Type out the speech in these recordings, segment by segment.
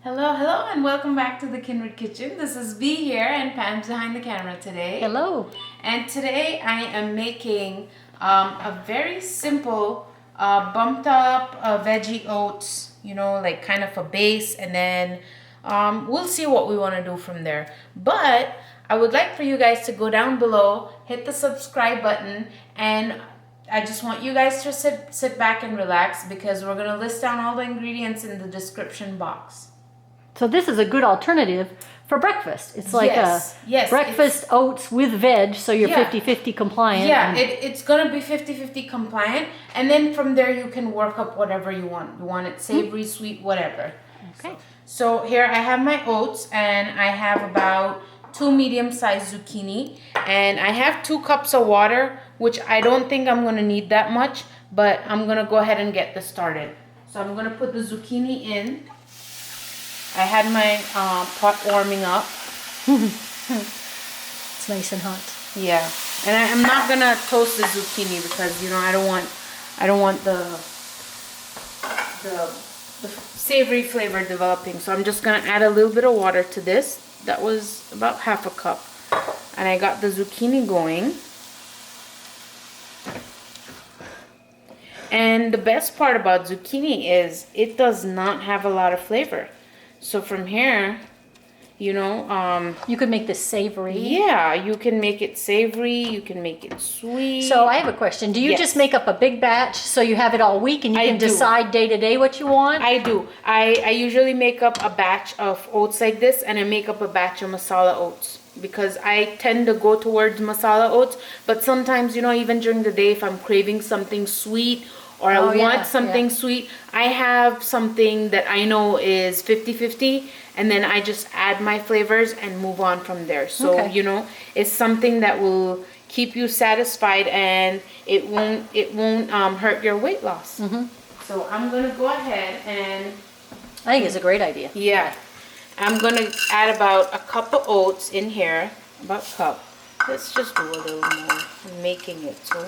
Hello, hello, and welcome back to the Kindred Kitchen. This is Bee here, and Pam's behind the camera today. Hello. And today I am making a very simple bumped up veggie oats, like kind of a base, and then we'll see what we want to do from there. But I would like for you guys to go down below, hit the subscribe button, and I just want you guys to sit back and relax because we're going to list down all the ingredients in the description box. So this is a good alternative for breakfast. It's like a breakfast oats with veg, so you're 50-50 compliant. Yeah, it's going to be 50-50 compliant. And then from there you can work up whatever you want. You want it savory, sweet, whatever. Okay. So here I have my oats, and I have about 2 medium-sized zucchini. And I have 2 cups of water, which I don't think I'm going to need that much. But I'm going to go ahead and get this started. So I'm going to put the zucchini in. I had my pot warming up. It's nice and hot. Yeah, and I'm not gonna toast the zucchini because I don't want the savory flavor developing. So I'm just gonna add a little bit of water to this. That was about half a cup, and I got the zucchini going. And the best part about zucchini is it does not have a lot of flavor. So from here, you could make this savory. Yeah, you can make it savory, you can make it sweet. So I have a question. Do you just make up a big batch so you have it all week and you can decide day to day what you want? I do. I usually make up a batch of oats like this, and I make up a batch of masala oats because I tend to go towards masala oats. But sometimes, even during the day, if I'm craving something sweet or I want something sweet, I have something that I know is 50-50, and then I just add my flavors and move on from there. So, it's something that will keep you satisfied, and it won't hurt your weight loss. So I'm going to go ahead and... I think it's a great idea. Yeah. I'm going to add about a cup of oats in here. About a cup. Let's just do a little more. I'm making it so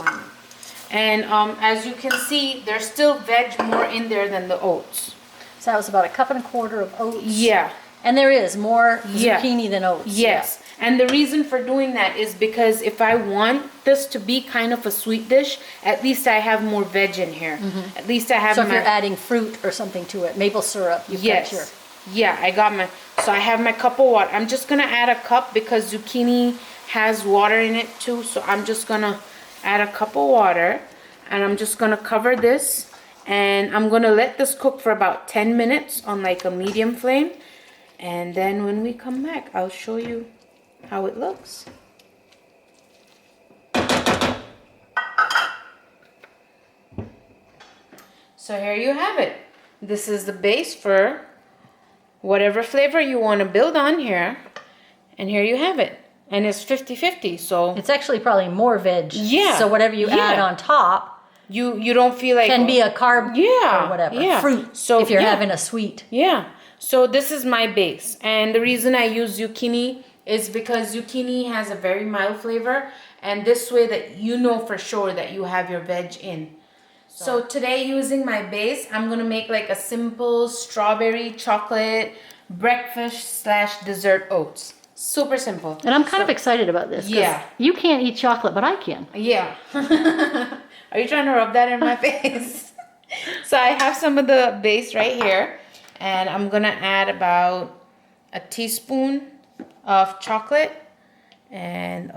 And as you can see, there's still veg more in there than the oats. So that was about a cup and a quarter of oats. Yeah. And there is more zucchini than oats. Yes. Yeah. And the reason for doing that is because if I want this to be kind of a sweet dish, at least I have more veg in here. At least I have So if you're adding fruit or something to it, maple syrup, you've got your... Yeah, so I have my cup of water. I'm just going to add a cup because zucchini has water in it too. So I'm just going to add a cup of water, and I'm just going to cover this, and I'm going to let this cook for about 10 minutes on like a medium flame. And then when we come back, I'll show you how it looks. So here you have it. This is the base for whatever flavor you want to build on here. And here you have it. And it's 50-50, so... It's actually probably more veg. Yeah. So whatever you add on top... You don't feel like... Can be a carb or whatever. Yeah. Fruit, so, if you're having a sweet. Yeah. So this is my base. And the reason I use zucchini is because zucchini has a very mild flavor. And this way that you know for sure that you have your veg in. So today, using my base, I'm going to make like a simple strawberry chocolate breakfast/dessert oats. Super simple. And I'm kind of excited about this. Yeah. You can't eat chocolate, but I can. Yeah. Are you trying to rub that in my face? So I have some of the base right here. And I'm going to add about a teaspoon of chocolate. And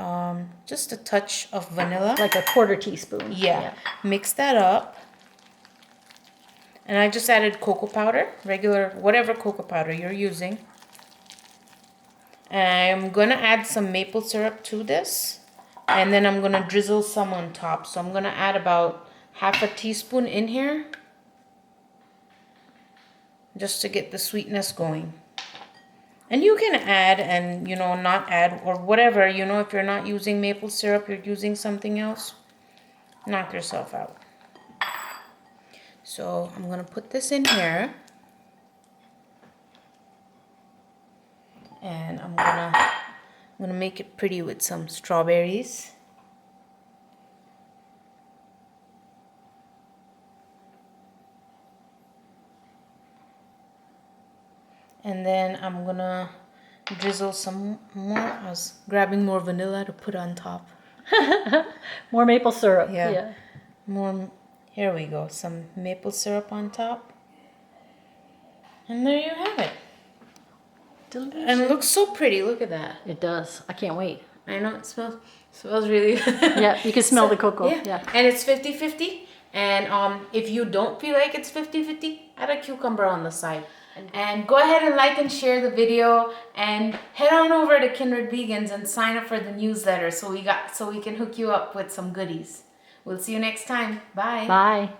just a touch of vanilla. Like a quarter teaspoon. Yeah. Mix that up. And I just added cocoa powder. Regular, whatever cocoa powder you're using. I'm going to add some maple syrup to this. And then I'm going to drizzle some on top. So I'm going to add about half a teaspoon in here. Just to get the sweetness going. And you can add and, not add or whatever. If you're not using maple syrup, you're using something else. Knock yourself out. So I'm going to put this in here. And I'm gonna make it pretty with some strawberries. And then I'm gonna drizzle some more. I was grabbing more vanilla to put on top. More maple syrup. Yeah. More. Here we go. Some maple syrup on top. And there you have it. Delicious. And it looks so pretty. Look at that. It does. I can't wait. I know it smells really Yeah, you can smell the cocoa. Yeah. And it's 50-50. And if you don't feel like it's 50-50, add a cucumber on the side. And go ahead and like and share the video, and head on over to Kindred Vegans and sign up for the newsletter so we can hook you up with some goodies. We'll see you next time. Bye. Bye.